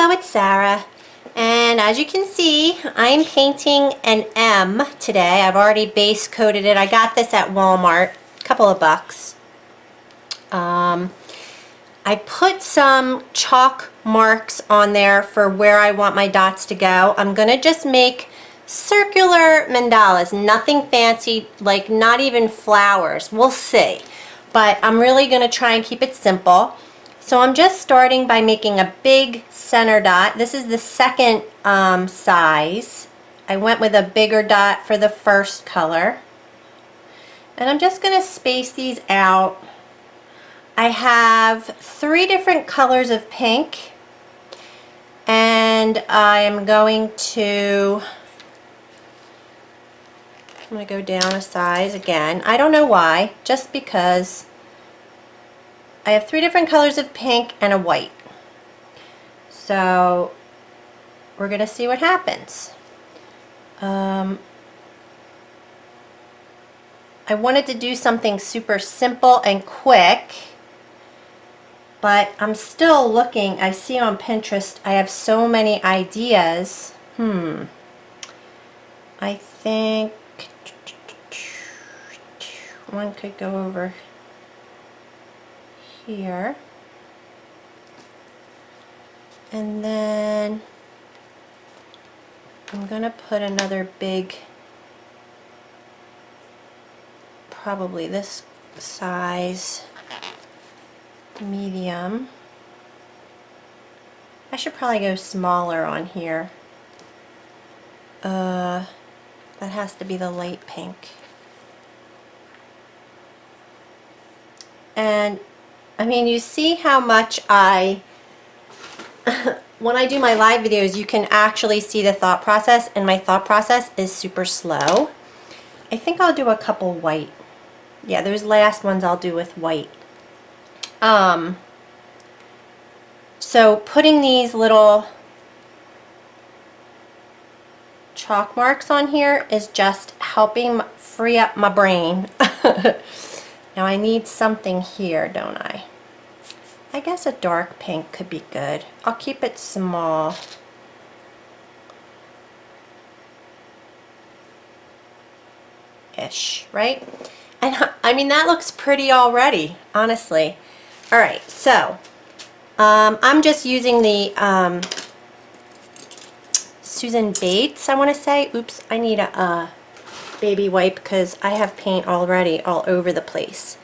Hello, it's Sarah, and as you can see, I'm painting an M today. I've already base coated it. I got this at Walmart, a couple of bucks. I put some chalk marks on there for where I want my dots to go. I'm gonna just make circular mandalas, nothing fancy, like not even flowers. We'll see, but I'm really gonna try and keep it simple. So I'm just starting by making a big center dot. This is the second size. I went with a bigger dot for the first color. And I'm just going to space these out. I have 3 different colors of pink. And I'm going to go down a size again. I don't know why, just because I have 3 different colors of pink and a white. So we're going to see what happens. I wanted to do something super simple and quick, but I'm still looking. I see on Pinterest I have so many ideas. I think one could go over here, and then I'm gonna put another big, probably this size, medium. I should probably go smaller on here. That has to be the light pink. And I mean, you see how much when I do my live videos, you can actually see the thought process, and my thought process is super slow. I think I'll do a couple white. Yeah, those last ones I'll do with white. So putting these little chalk marks on here is just helping free up my brain. Now I need something here, don't I? I guess a dark pink could be good. I'll keep it small. Ish, right? And I mean, that looks pretty already, honestly. Alright, so I'm just using the Susan Bates, I want to say. Oops, I need a baby wipe because I have paint already all over the place.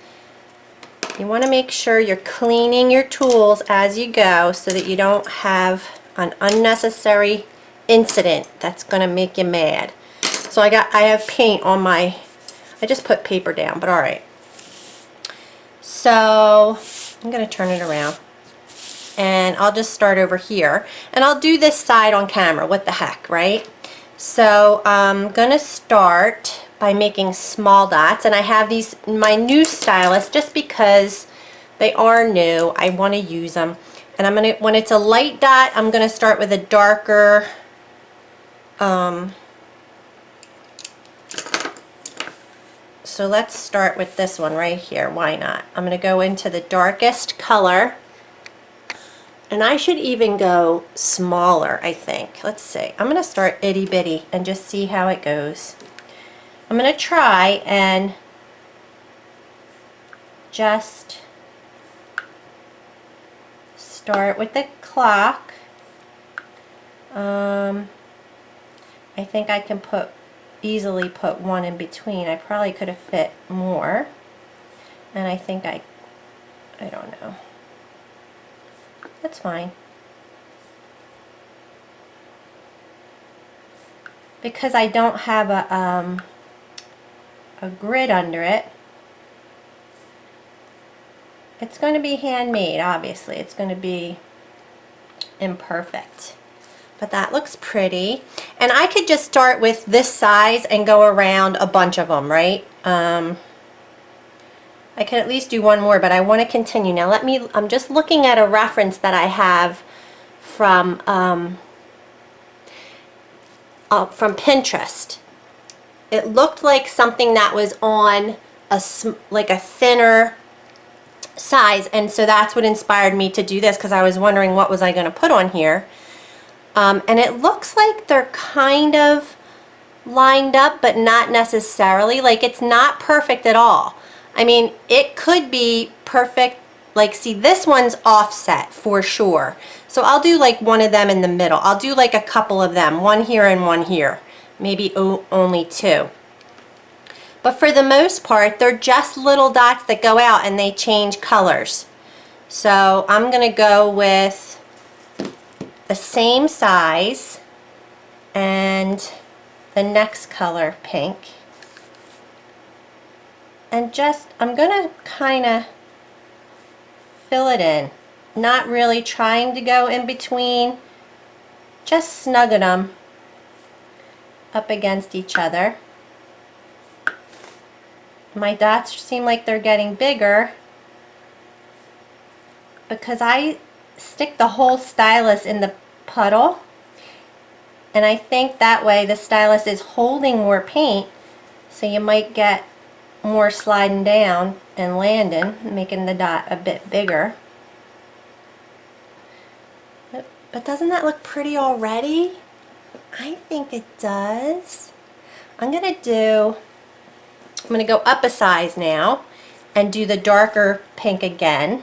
You want to make sure you're cleaning your tools as you go so that you don't have an unnecessary incident that's going to make you mad. So I have paint on my, I just put paper down, but alright. So I'm going to turn it around, and I'll just start over here, and I'll do this side on camera. What the heck, right? So I'm going to start by making small dots, and I have these, my new stylus, just because they are new, I want to use them. And I'm going to, when it's a light dot, I'm going to start with a darker so let's start with this one right here. Why not? I'm going to go into the darkest color, and I should even go smaller, I think. Let's see. I'm going to start itty bitty and just see how it goes. I'm going to try and just start with the clock. I think I can easily put one in between. I probably could have fit more, and I think I don't know. That's fine. Because I don't have a grid under it, it's going to be handmade, obviously. It's going to be imperfect. But that looks pretty. And I could just start with this size and go around a bunch of them, right? I could at least do one more, but I want to continue. Now I'm just looking at a reference that I have from Pinterest. It looked like something that was on like a thinner size, and so that's what inspired me to do this, because I was wondering what was I going to put on here. And it looks like they're kind of lined up, but not necessarily. Like, it's not perfect at all. I mean, it could be perfect. Like, see, this one's offset for sure. So I'll do like one of them in the middle. I'll do like a couple of them, one here and one here, maybe only two. But for the most part, they're just little dots that go out and they change colors. So I'm gonna go with the same size and the next color, pink. And just, I'm gonna kinda fill it in. Not really trying to go in between, just snugging them up against each other. My dots seem like they're getting bigger because I stick the whole stylus in the puddle, and I think that way the stylus is holding more paint, so you might get more sliding down and landing, making the dot a bit bigger. But doesn't that look pretty already? I think it does. I'm gonna go up a size now and do the darker pink again.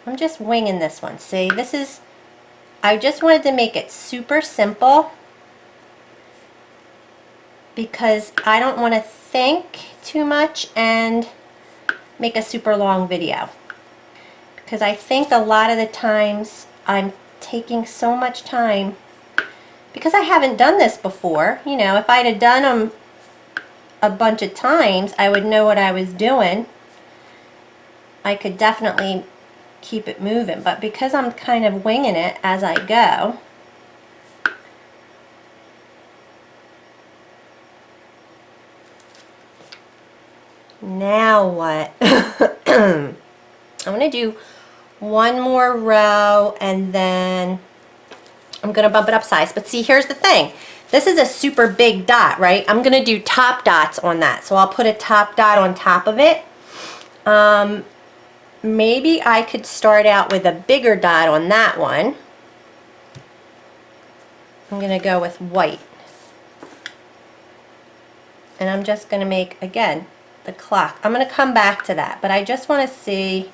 I'm just winging this one. See, I just wanted to make it super simple because I don't want to think too much and make a super long video. Because I think a lot of the times I'm taking so much time because I haven't done this before. You know, if I'd have done them a bunch of times, I would know what I was doing. I could definitely keep it moving, but because I'm kind of winging it as I go, now what? I'm gonna do one more row and then I'm gonna bump it up size. But see, here's the thing. This is a super big dot, right? I'm gonna do top dots on that. So I'll put a top dot on top of it. Maybe I could start out with a bigger dot on that one. I'm gonna go with white. And I'm just gonna make, again, the clock. I'm gonna come back to that, but I just wanna see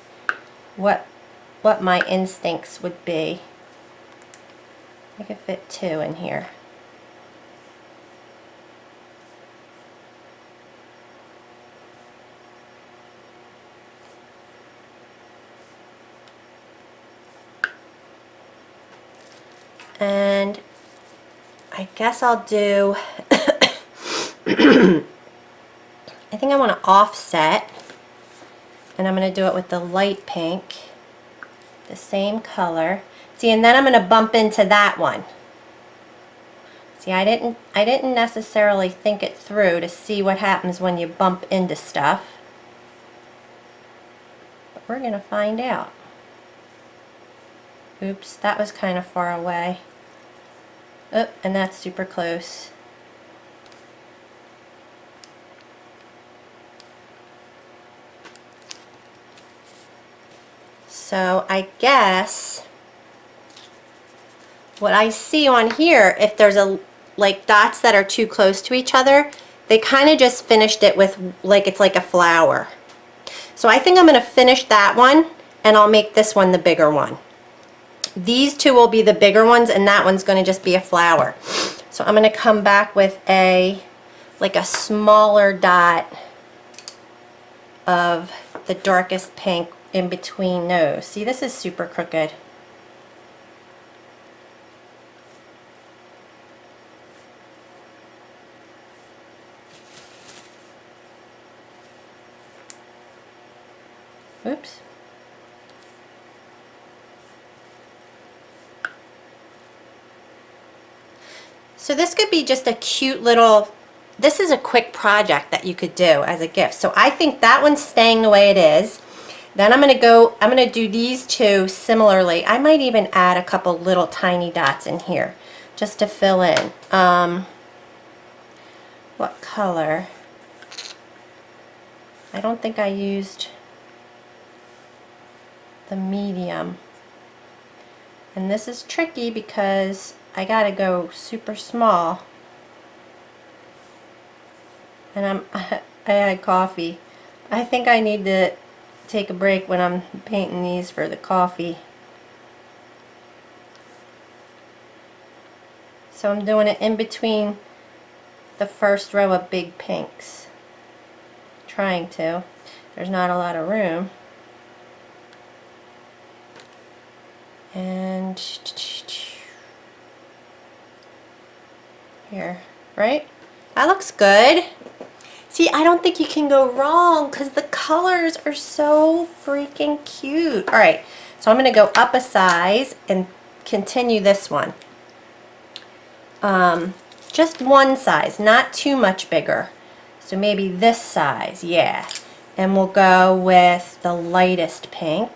what my instincts would be. I could fit two in here. And I guess I'll do, I think I want to offset, and I'm going to do it with the light pink, the same color. See, and then I'm going to bump into that one. See, I didn't necessarily think it through to see what happens when you bump into stuff. But we're going to find out. Oops, that was kind of far away. Oh, and that's super close. So I guess what I see on here, if there's like dots that are too close to each other, they kind of just finished it with like it's like a flower. So I think I'm going to finish that one and I'll make this one the bigger one. These two will be the bigger ones and that one's going to just be a flower. So I'm going to come back with like a smaller dot of the darkest pink in between those. See, this is super crooked. Oops. So this could be just a cute little, this is a quick project that you could do as a gift. So I think that one's staying the way it is. Then I'm going to do these two similarly. I might even add a couple little tiny dots in here just to fill in. What color? I don't think I used, the medium. And this is tricky because I gotta go super small. And I had coffee. I think I need to take a break when I'm painting these for the coffee. So I'm doing it in between the first row of big pinks. Trying to. There's not a lot of room. And here, right? That looks good. See, I don't think you can go wrong because the colors are so freaking cute. All right, so I'm going to go up a size and continue this one. Just one size, not too much bigger. So maybe this size, yeah. And we'll go with the lightest pink,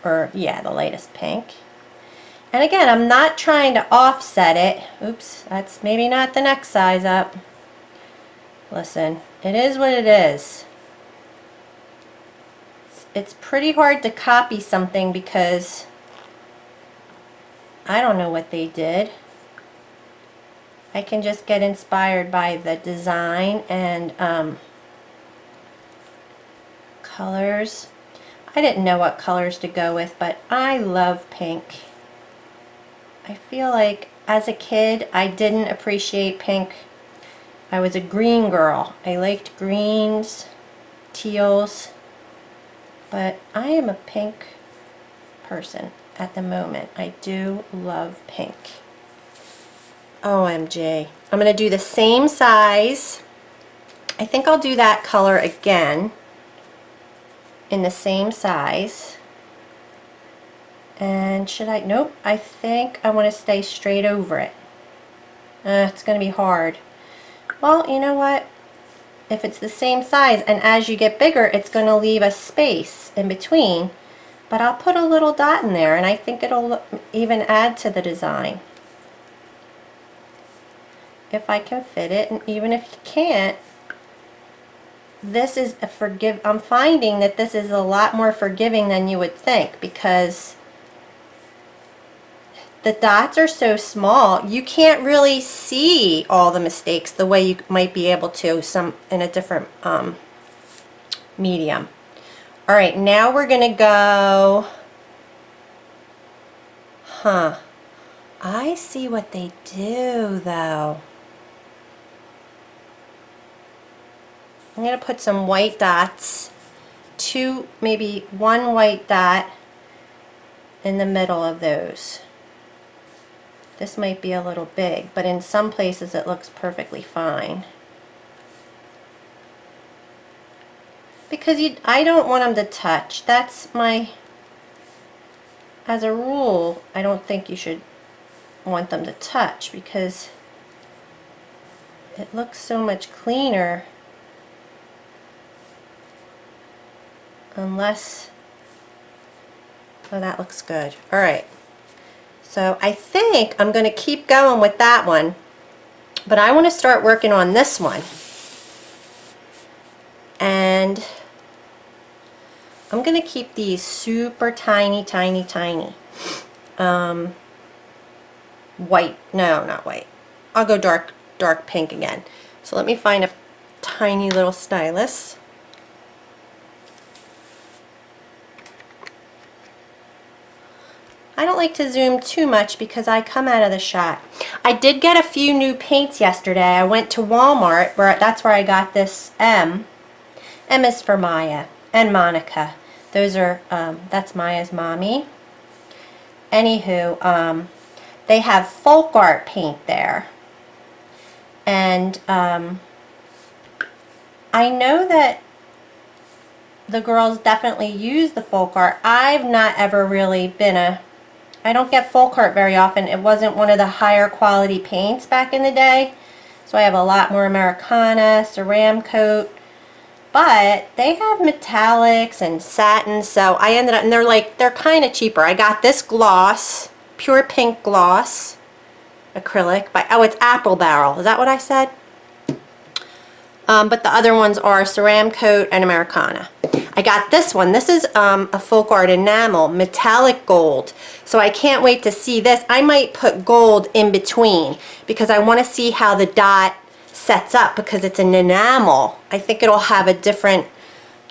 or yeah, the lightest pink. And again, I'm not trying to offset it. Oops, that's maybe not the next size up. Listen, it is what it is. It's pretty hard to copy something because I don't know what they did. I can just get inspired by the design and colors. I didn't know what colors to go with, but I love pink. I feel like as a kid I didn't appreciate pink. I was a green girl. I liked greens, teals, but I am a pink person at the moment. I do love pink. OMG. I'm going to do the same size. I think I'll do that color again in the same size. And should I? Nope. I think I want to stay straight over it. It's going to be hard. Well, you know what? If it's the same size and as you get bigger, it's going to leave a space in between. But I'll put a little dot in there and I think it'll even add to the design. If I can fit it, and even if you can't, this is a I'm finding that this is a lot more forgiving than you would think because the dots are so small, you can't really see all the mistakes the way you might be able to in a different medium. All right, now we're gonna go, I see what they do though. I'm going to put some white dots, maybe one white dot in the middle of those. This might be a little big, but in some places it looks perfectly fine. Because I don't want them to touch. That's my, as a rule, I don't think you should want them to touch because it looks so much cleaner. Unless, oh, that looks good. All right, so I think I'm going to keep going with that one, but I want to start working on this one. And I'm going to keep these super tiny, tiny, tiny. White, no, not white. I'll go dark pink again. So let me find a tiny little stylus. I don't like to zoom too much because I come out of the shot. I did get a few new paints yesterday. I went to Walmart, that's where I got this M. M is for Maya and Monica. Those are, that's Maya's mommy. Anywho, they have folk art paint there. And I know that the girls definitely use the folk art. I've not ever really been I don't get folk art very often. It wasn't one of the higher quality paints back in the day. So I have a lot more Americana, Ceramcoat. But they have metallics and satins. So I ended up, and they're kind of cheaper. I got this gloss, pure pink gloss, acrylic. Oh, it's Apple Barrel. Is that what I said? But the other ones are Ceramcoat and Americana. I got this one. This is a Folk Art enamel, metallic gold. So I can't wait to see this. I might put gold in between because I want to see how the dot sets up because it's an enamel. I think it'll have a different,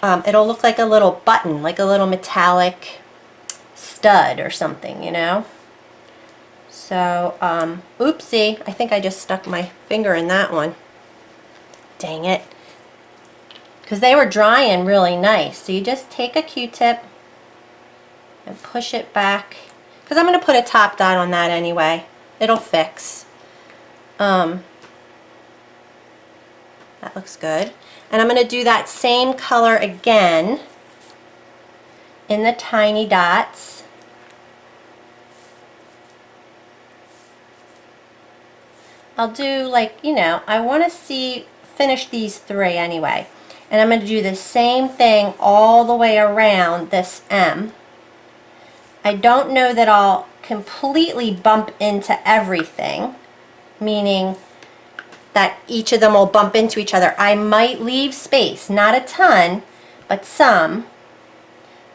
it'll look like a little button, like a little metallic stud or something, you know? So, oopsie, I think I just stuck my finger in that one. Dang it. Because they were drying really nice. So you just take a Q-tip and push it back. Because I'm going to put a top dot on that anyway. It'll fix. That looks good. And I'm going to do that same color again in the tiny dots. I'll do like, you know, I want to finish these 3 anyway. And I'm going to do the same thing all the way around this M. I don't know that I'll completely bump into everything, meaning that each of them will bump into each other. I might leave space, not a ton, but some,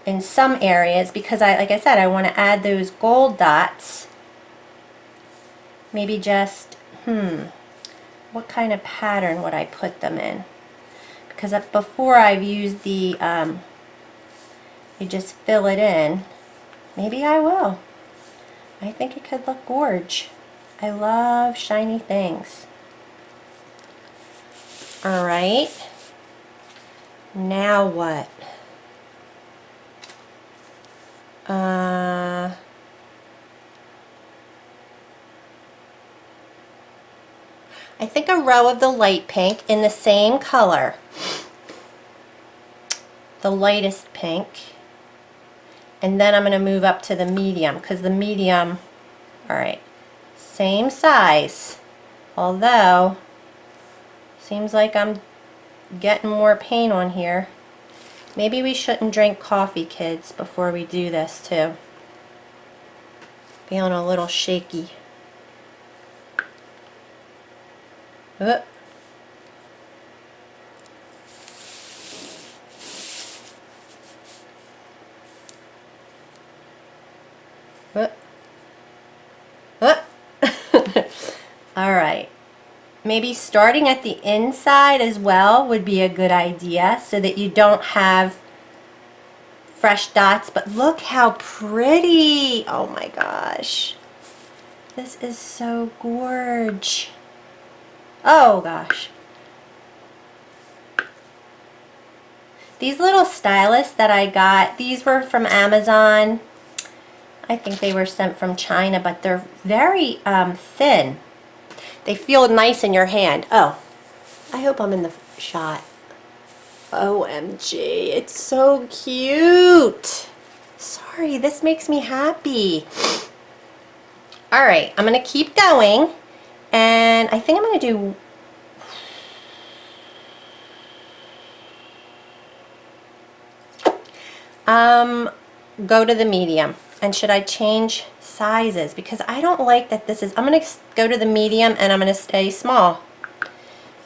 in some areas, because like I said, I want to add those gold dots. Maybe just, what kind of pattern would I put them in? Because before I've used the, you just fill it in. Maybe I will. I think it could look gorge. I love shiny things. Alright. Now what? I think a row of the light pink in the same color. The lightest pink. And then I'm going to move up to the medium because the medium, alright, same size. Although, seems like I'm getting more paint on here. Maybe we shouldn't drink coffee, kids, before we do this too. Feeling a little shaky. Oop. Alright, maybe starting at the inside as well would be a good idea so that you don't have fresh dots, but look how pretty! Oh my gosh, this is so gorge. Oh gosh. These little stylists that I got, these were from Amazon. I think they were sent from China, but they're very thin. They feel nice in your hand. Oh, I hope I'm in the shot. OMG, it's so cute. Sorry, this makes me happy. All right, I'm gonna keep going, and I think I'm gonna do go to the medium. And should I change sizes? Because I don't like that this is, I'm going to go to the medium and I'm going to stay small.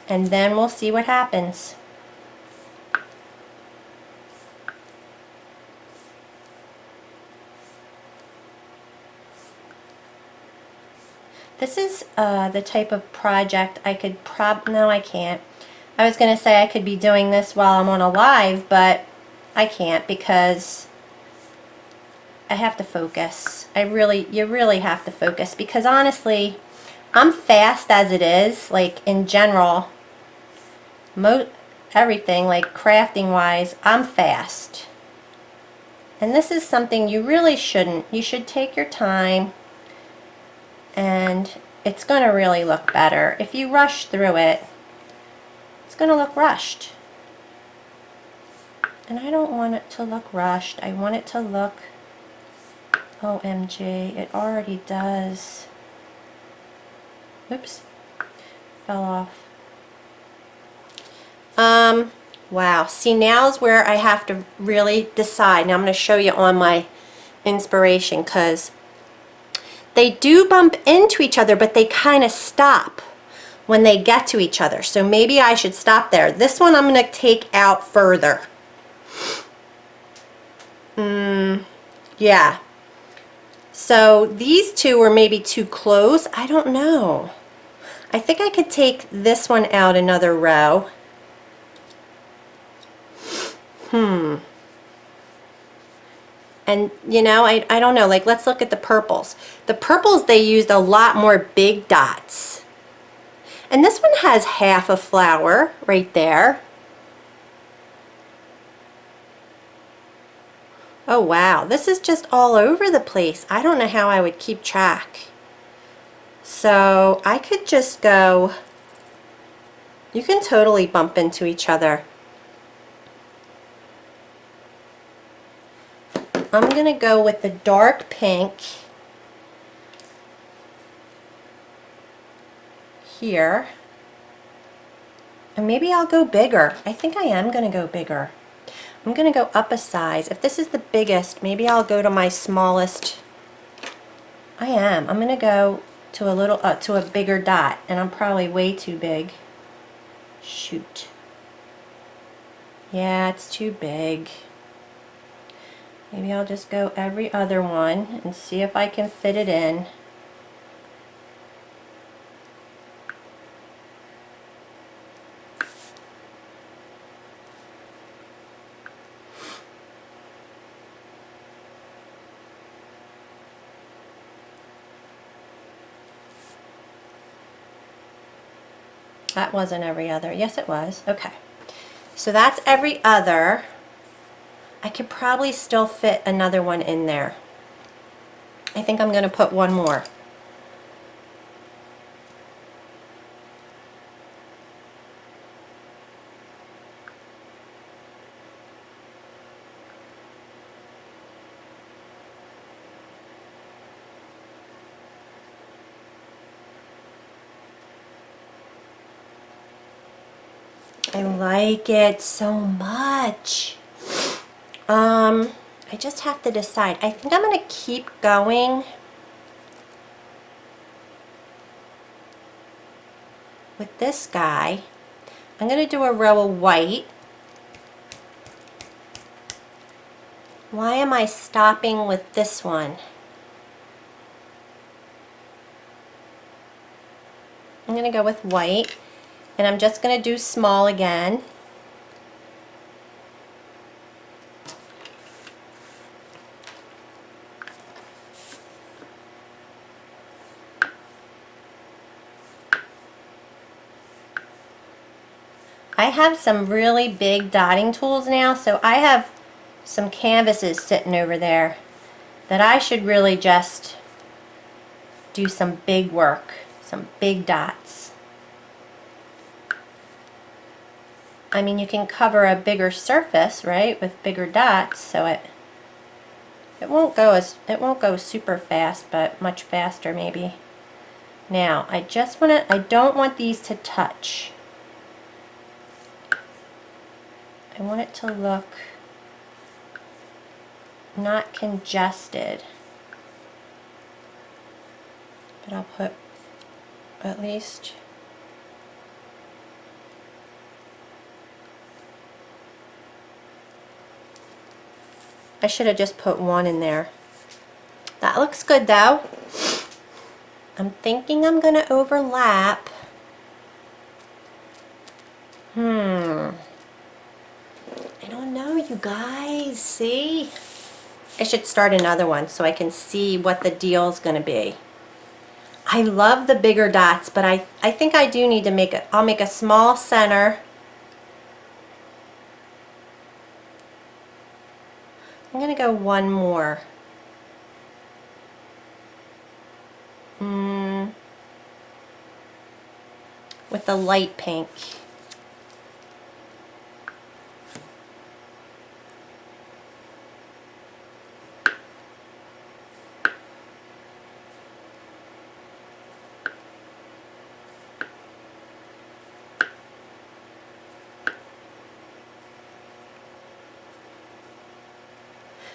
And then we'll see what happens. This is the type of project I could no, I can't. I was going to say I could be doing this while I'm on a live, but I can't because I have to focus. You really have to focus because honestly, I'm fast as it is, like in general, everything, like crafting wise, I'm fast. And this is something you really shouldn't. You should take your time and it's going to really look better. If you rush through it, it's going to look rushed. And I don't want it to look rushed. I want it to look, OMG, it already does. Oops, fell off. Wow, see, now's where I have to really decide. Now I'm going to show you on my inspiration because they do bump into each other, but they kind of stop when they get to each other. So maybe I should stop there. This one I'm going to take out further. Yeah. So these two were maybe too close. I don't know. I think I could take this one out another row. And you know, I don't know, like let's look at the purples. The purples, they used a lot more big dots. And this one has half a flower right there. Oh wow, this is just all over the place. I don't know how I would keep track. So I could just go, you can totally bump into each other. I'm gonna go with the dark pink here. And maybe I'll go bigger. I think I am gonna go bigger. I'm gonna go up a size. If this is the biggest, maybe I'll go to my smallest. I'm gonna go to a little, to a bigger dot, and I'm probably way too big. Shoot. Yeah, it's too big. Maybe I'll just go every other one and see if I can fit it in. That wasn't every other. Yes, it was. Okay. So that's every other. I could probably still fit another one in there. I think I'm going to put one more. I like it so much. I just have to decide. I think I'm going to keep going with this guy. I'm going to do a row of white. Why am I stopping with this one? I'm going to go with white, and I'm just going to do small again. I have some really big dotting tools now, so I have some canvases sitting over there that I should really just do some big work, some big dots. I mean, you can cover a bigger surface, right, with bigger dots, so it won't go super fast, but much faster maybe. Now, I don't want these to touch. I want it to look not congested. But I'll put at least I should have just put one in there. That looks good though. I'm thinking I'm going to overlap. I don't know, you guys. See? I should start another one so I can see what the deal's going to be. I love the bigger dots, but I think I do need to I'll make a small center. I'm going to go one more. With the light pink.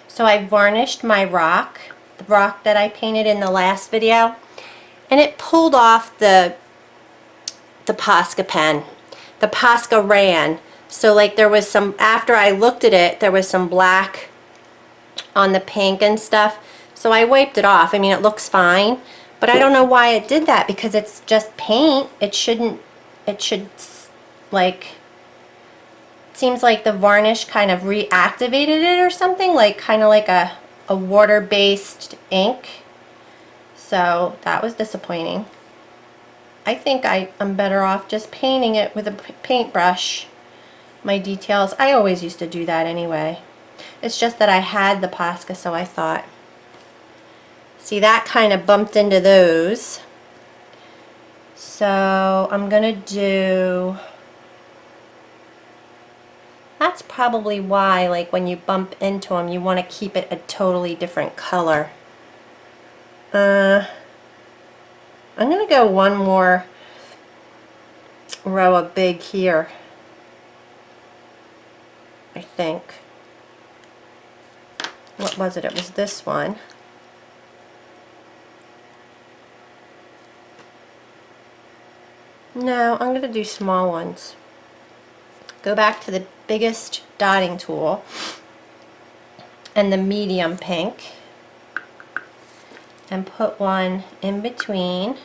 So I varnished my rock, the rock that I painted in the last video, and it pulled off the Posca pen. The Posca ran. So like there was some, after I looked at it, there was some black on the pink and stuff. So I wiped it off. I mean, it looks fine, but I don't know why it did that because it's just paint. It shouldn't, it should, like, seems like the varnish kind of reactivated it or something, like kind of like a water-based ink. So that was disappointing. I think I'm better off just painting it with a paintbrush, my details. I always used to do that anyway. It's just that I had the Posca, so I thought. See, that kind of bumped into those. So I'm gonna do, that's probably why, like, when you bump into them, you want to keep it a totally different color. I'm gonna go one more row of big here, I think. What was it? It was this one. No, I'm going to do small ones. Go back to the biggest dotting tool and the medium pink and put one in between.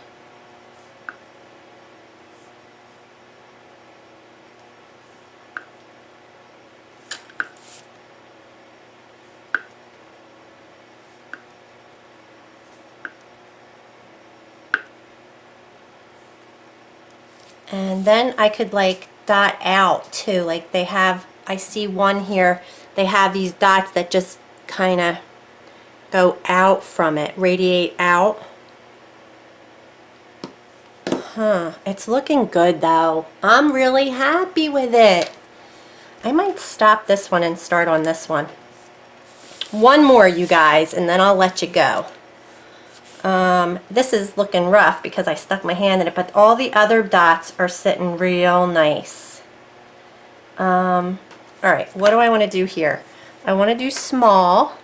And then I could like dot out too, like they have, I see one here, they have these dots that just kind of go out from it, radiate out. It's looking good though. I'm really happy with it. I might stop this one and start on this one. One more, you guys, and then I'll let you go. This is looking rough because I stuck my hand in it, but all the other dots are sitting real nice. Alright, what do I want to do here? I want to do small.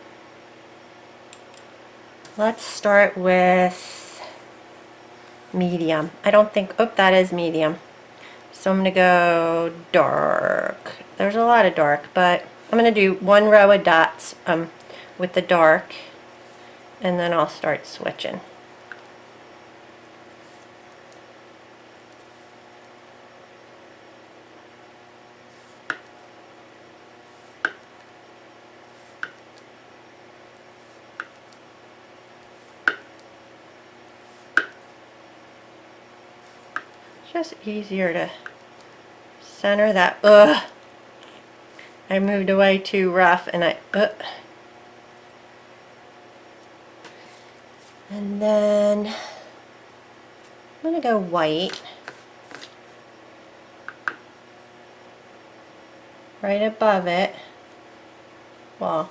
Let's start with medium. I don't think, oh, that is medium. So I'm going to go dark. There's a lot of dark, but I'm going to do one row of dots with the dark, and then I'll start switching. Just easier to center that. Ugh, I moved away too rough, and and then I'm gonna go white right above it. Well,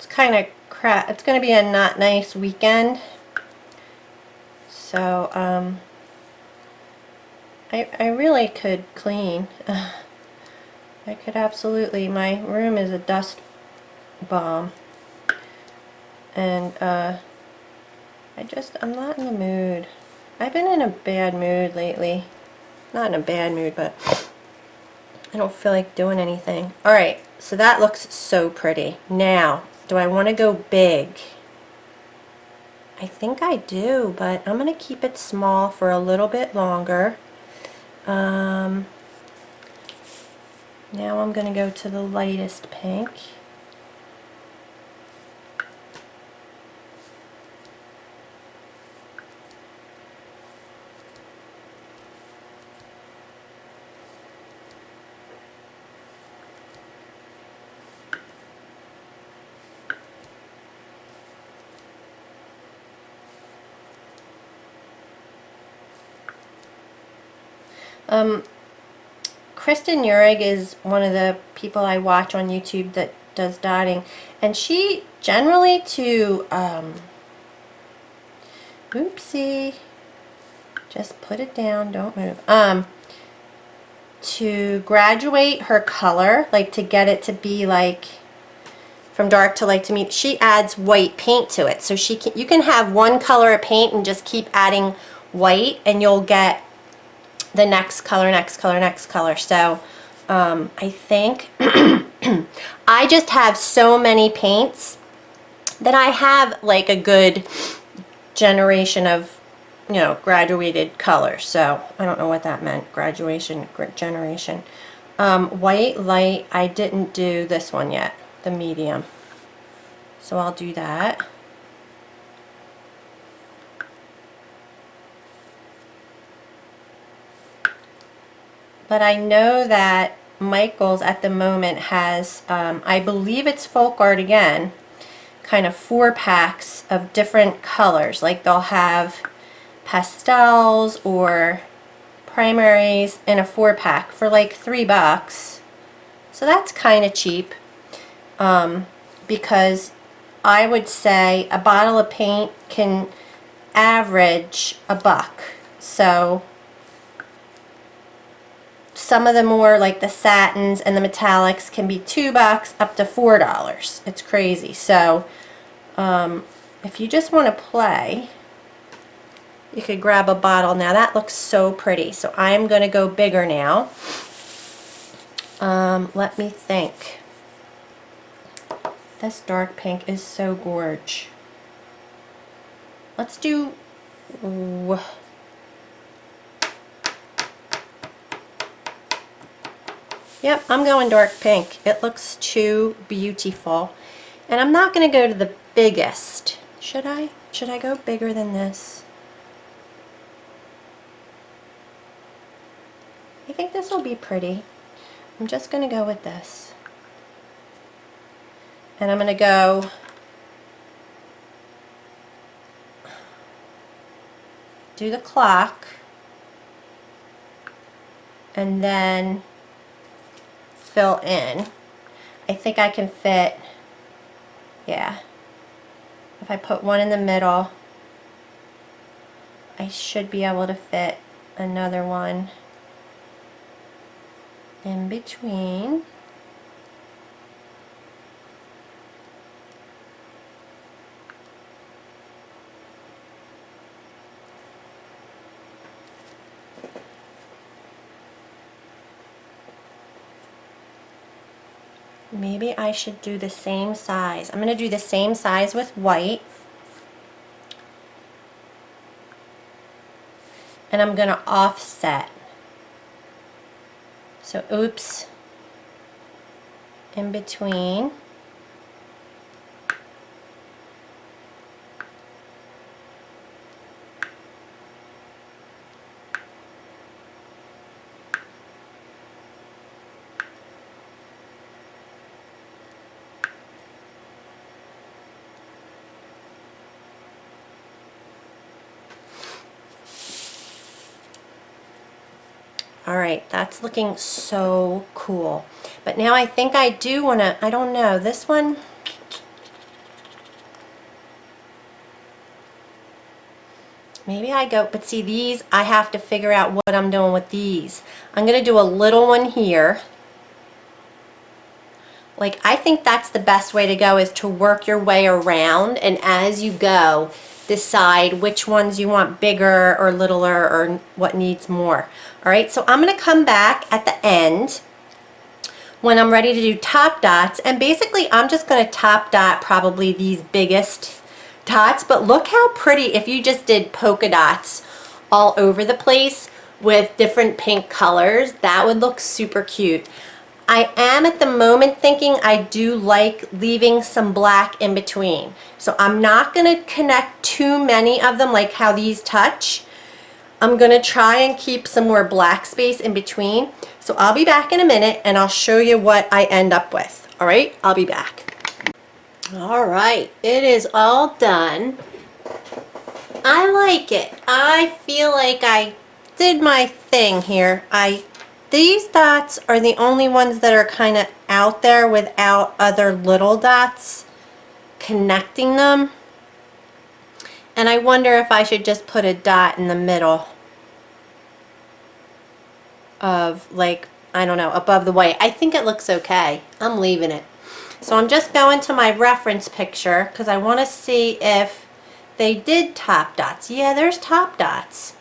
kind of crap. It's going to be a not nice weekend, so I really could clean. I could absolutely. My room is a dust bomb, and I'm not in the mood. I've been in a bad mood lately. Not in a bad mood, but I don't feel like doing anything. Alright, so that looks so pretty. Now, do I want to go big? I think I do, but I'm going to keep it small for a little bit longer. Now I'm going to go to the lightest pink. Kristen Urig is one of the people I watch on YouTube that does dotting, and she generally oopsie, just put it down, don't move, to graduate her color, like to get it to be like from dark to light to medium, she adds white paint to it. So you can have one color of paint and just keep adding white and you'll get the next color, next color, next color. So I think I just have so many paints that I have like a good generation of, you know, graduated colors. So I don't know what that meant, graduation, generation. White, light, I didn't do this one yet, the medium. So I'll do that. But I know that Michaels at the moment has, I believe it's Folk Art again, kind of 4-packs of different colors. Like they'll have pastels or primaries in a 4-pack for like $3. So that's kind of cheap, because I would say a bottle of paint can average $1. So some of the more like the satins and the metallics can be $2 up to $4. It's crazy. So if you just want to play, you could grab a bottle. Now that looks so pretty. So I'm going to go bigger now. Let me think. This dark pink is so gorge. Let's do... Ooh. Yep, I'm going dark pink. It looks too beautiful. And I'm not going to go to the biggest. Should I? Should I go bigger than this? I think this will be pretty. I'm just going to go with this. And I'm going to go do the clock. And then fill in. I think I can fit, yeah, if I put one in the middle, I should be able to fit another one in between. Maybe I should do the same size. I'm going to do the same size with white. And I'm going to offset. So oops, in between. Alright, that's looking so cool. But now I think I do want to, I don't know, this one, maybe I go, but see these, I have to figure out what I'm doing with these. I'm going to do a little one here. Like, I think that's the best way to go, is to work your way around, and as you go, decide which ones you want bigger or littler or what needs more. Alright, so I'm going to come back at the end when I'm ready to do top dots, and basically I'm just going to top dot probably these biggest dots, but look how pretty if you just did polka dots all over the place with different pink colors. That would look super cute. I am at the moment thinking I do like leaving some black in between. So I'm not going to connect too many of them like how these touch. I'm going to try and keep some more black space in between. So I'll be back in a minute and I'll show you what I end up with. Alright, I'll be back. Alright, it is all done. I like it. I feel like I did my thing here. These dots are the only ones that are kind of out there without other little dots connecting them. And I wonder if I should just put a dot in the middle of, like, I don't know, above the white. I think it looks okay. I'm leaving it. So I'm just going to my reference picture because I want to see if they did top dots. Yeah, there's top dots.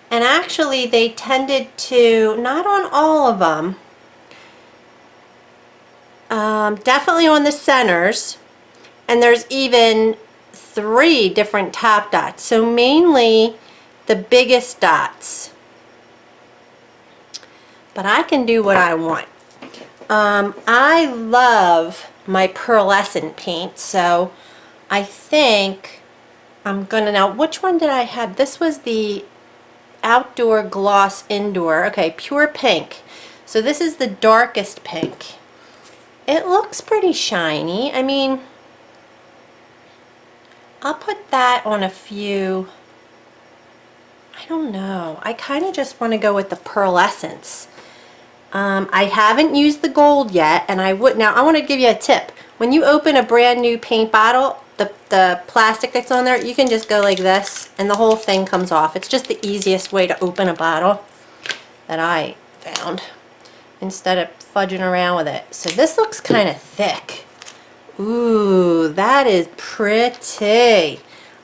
And actually they tended to, not on all of them, definitely on the centers, and there's even 3 different top dots. So mainly the biggest dots. But I can do what I want. I love my pearlescent paint, so I think I'm gonna, now which one did I have? This was the Outdoor Gloss Indoor. Okay, pure pink. So this is the darkest pink. It looks pretty shiny. I mean, I'll put that on a few. I don't know. I kind of just want to go with the pearlescence. I haven't used the gold yet, and I would. Now I want to give you a tip. When you open a brand new paint bottle, the plastic that's on there, you can just go like this and the whole thing comes off. It's just the easiest way to open a bottle that I found instead of fudging around with it. So this looks kind of thick. Ooh, that is pretty.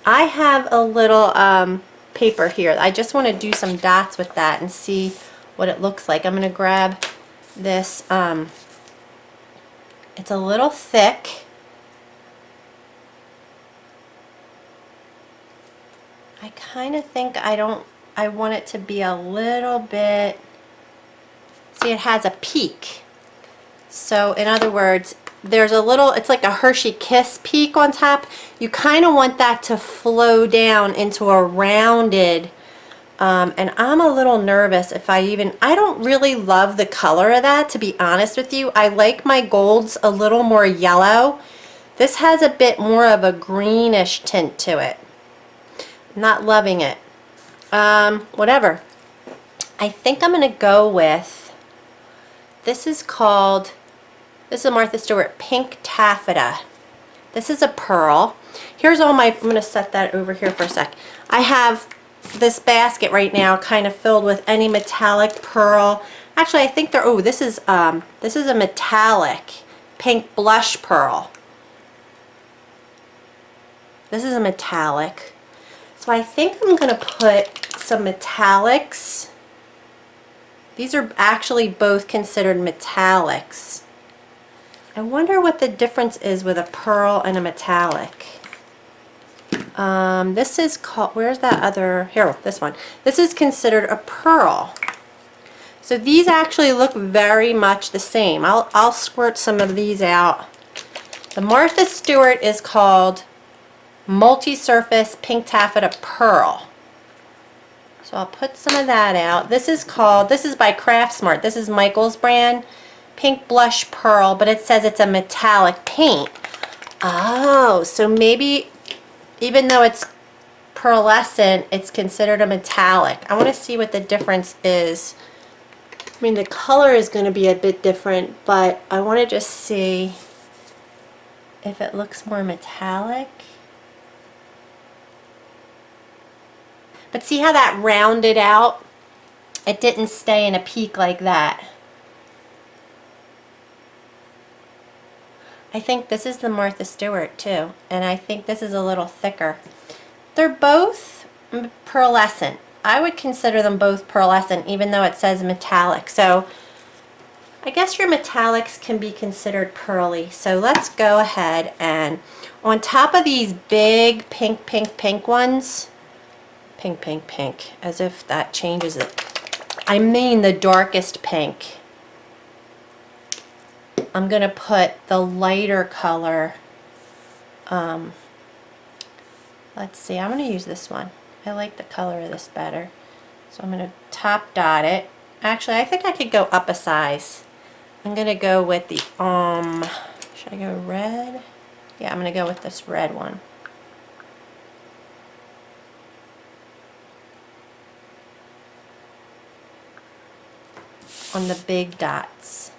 I have a little paper here. I just want to do some dots with that and see what it looks like. I'm going to grab this. It's a little thick. I kind of think I want it to be a little bit, see, it has a peak. So in other words, there's a little, it's like a Hershey Kiss peak on top. You kind of want that to flow down into a rounded, and I'm a little nervous if I don't really love the color of that, to be honest with you. I like my golds a little more yellow. This has a bit more of a greenish tint to it. Not loving it. Whatever. I think I'm going to go with, this is a Martha Stewart Pink Taffeta. This is a pearl. Here's all my, I'm going to set that over here for a sec. I have this basket right now kind of filled with any metallic pearl. Actually, I think this is a metallic pink blush pearl. This is a metallic. So I think I'm going to put some metallics. These are actually both considered metallics. I wonder what the difference is with a pearl and a metallic. This is called, where's that other, here, this one. This is considered a pearl. So these actually look very much the same. I'll squirt some of these out. The Martha Stewart is called Multi-Surface Pink Taffeta Pearl. So I'll put some of that out. This is by Craftsmart. This is Michael's brand, Pink Blush Pearl, but it says it's a metallic paint. Oh, so maybe even though it's pearlescent, it's considered a metallic. I want to see what the difference is. I mean, the color is going to be a bit different, but I want to just see if it looks more metallic. But see how that rounded out? It didn't stay in a peak like that. I think this is the Martha Stewart too, and I think this is a little thicker. They're both pearlescent. I would consider them both pearlescent even though it says metallic. So I guess your metallics can be considered pearly. So let's go ahead and on top of these big pink ones, pink, as if that changes it. I mean the darkest pink. I'm going to put the lighter color. Let's see, I'm going to use this one. I like the color of this better. So I'm going to top dot it. Actually, I think I could go up a size. I'm going to go with the, should I go red? Yeah, I'm going to go with this red one. On the big dots.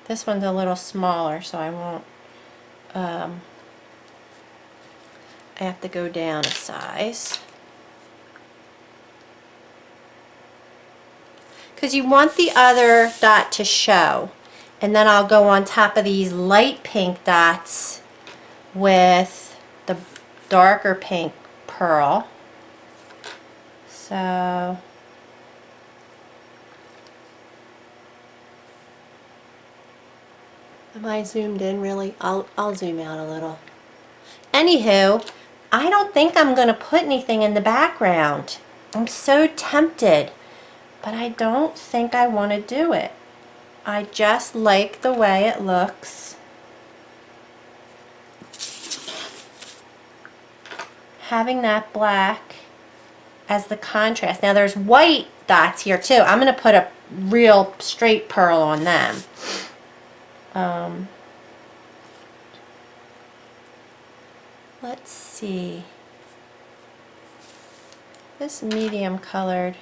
This one's a little smaller, so I won't I have to go down a size. Because you want the other dot to show. And then I'll go on top of these light pink dots with the darker pink pearl. So am I zoomed in really? I'll zoom out a little. Anywho, I don't think I'm going to put anything in the background. I'm so tempted, but I don't think I want to do it. I just like the way it looks. Having that black as the contrast. Now there's white dots here too. I'm going to put a real straight pearl on them. Let's see. This medium colored.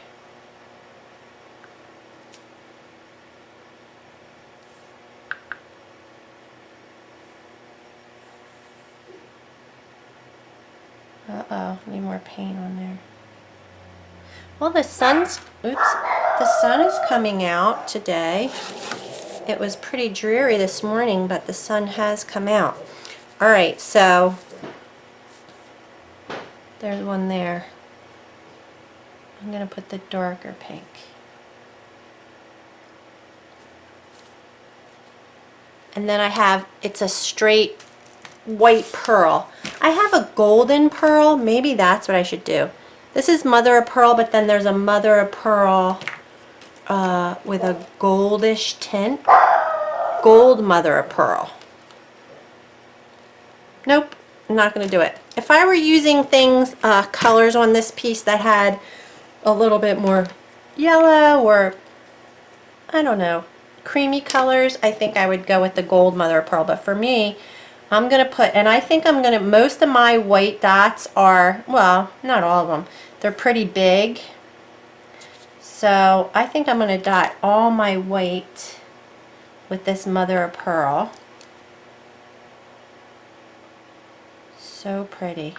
Uh-oh, need more paint on there. Well, the sun is coming out today. It was pretty dreary this morning, but the sun has come out. All right, so there's one there. I'm going to put the darker pink. And then I have, it's a straight white pearl. I have a golden pearl. Maybe that's what I should do. This is mother of pearl, but then there's a mother of pearl with a goldish tint. Gold mother of pearl. Nope, I'm not going to do it. If I were using things, colors on this piece that had a little bit more yellow or, I don't know, creamy colors, I think I would go with the gold mother of pearl. But for me, I'm going to put, and I think I'm going to, most of my white dots are, well, not all of them, they're pretty big. So I think I'm going to dot all my white with this mother of pearl. So pretty.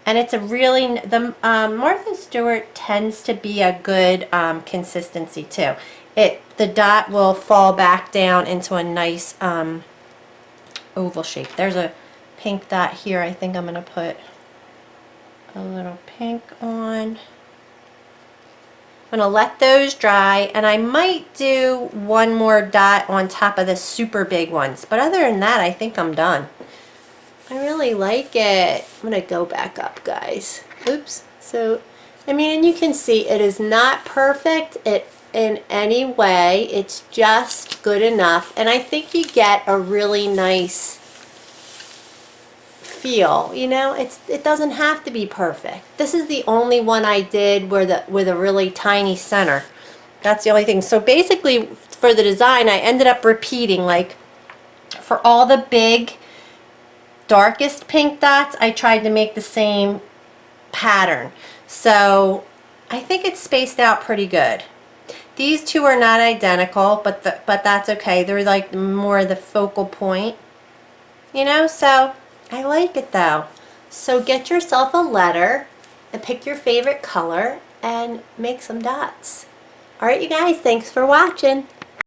And it's a really, the Martha Stewart tends to be a good consistency too. The dot will fall back down into a nice oval shape. There's a pink dot here. I think I'm going to put a little pink on. I'm going to let those dry, and I might do one more dot on top of the super big ones. But other than that, I think I'm done. I really like it. I'm going to go back up, guys. Oops. So, I mean, and you can see it is not perfect in any way. It's just good enough. And I think you get a really nice feel. You know, it doesn't have to be perfect. This is the only one I did with a really tiny center. That's the only thing. So basically, for the design, I ended up repeating, like, for all the big darkest pink dots, I tried to make the same pattern. So I think it's spaced out pretty good. These two are not identical, but that's okay. They're like more the focal point, you know. So I like it though. So get yourself a letter and pick your favorite color and make some dots. All right, you guys, thanks for watching.